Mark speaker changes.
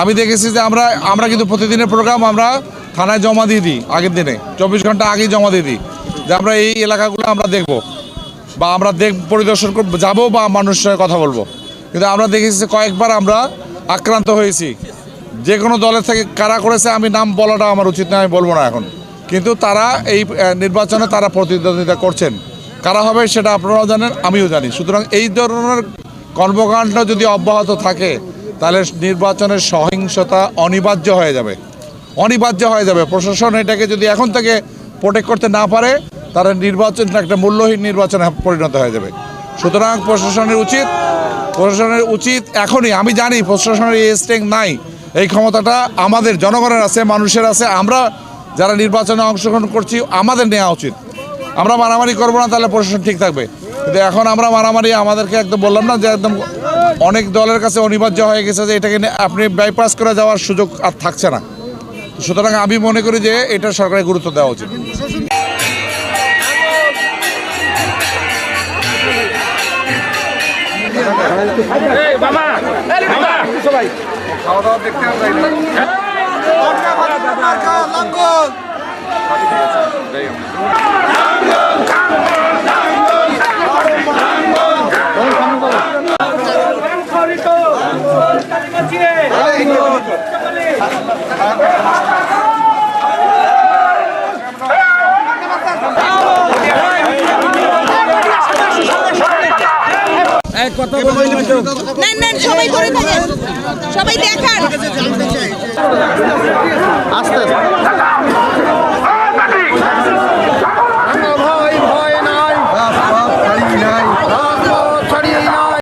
Speaker 1: আমি দেখেছি যে আমরা কিন্তু প্রতিদিনের প্রোগ্রাম আমরা থানায় জমা দিয়ে দিই, আগের দিনে 24 ঘন্টা আগেই জমা দিয়ে দিই যে আমরা এই এলাকাগুলো আমরা দেখব বা আমরা পরিদর্শন করব, যাবো বা মানুষের সঙ্গে কথা বলবো। কিন্তু আমরা দেখেছি কয়েকবার আমরা আক্রান্ত হয়েছি। যে কোনো দলের থেকে কারা করেছে আমি নাম বলাটা আমার উচিত নয়, আমি বলবো না এখন। কিন্তু তারা এই নির্বাচনে তারা প্রতিদ্বন্দ্বিতা করছেন, কারা হবে সেটা আপনারাও জানেন, আমিও জানি। সুতরাং এই ধরনের কর্মকাণ্ড যদি অব্যাহত থাকে তাহলে নির্বাচনের সহিংসতা অনিবার্য হয়ে যাবে। প্রশাসন এটাকে যদি এখন থেকে প্রোটেক্ট করতে না পারে তাহলে নির্বাচনটা একটা মূল্যহীন নির্বাচনে পরিণত হয়ে যাবে। সুতরাং প্রশাসনের উচিত এখনই, আমি জানি প্রশাসনের এই স্ট্রেংথ নাই, এই ক্ষমতাটা আমাদের জনগণের আছে, মানুষের আছে। আমরা যারা নির্বাচনে অংশগ্রহণ করছি আমাদের নেওয়া উচিত। আমরা মারামারি করবো না, তাহলে প্রশাসন ঠিক থাকবে। কিন্তু এখন আমরা মারামারি, আমাদেরকে একদম বললাম না যে একদম অনেক দলের কাছে অনিবার্য হয়ে গেছে যে এটাকে আপনি বাইপাস করে যাওয়ার সুযোগ আর থাকছে না। সুতরাং আমি মনে করি যে এটা সরকারের গুরুত্ব দেওয়া উচিত। খাওয়া দাওয়া দেখতে
Speaker 2: সবাই করে থাকেন, সবাই দেখান।
Speaker 3: আস্তে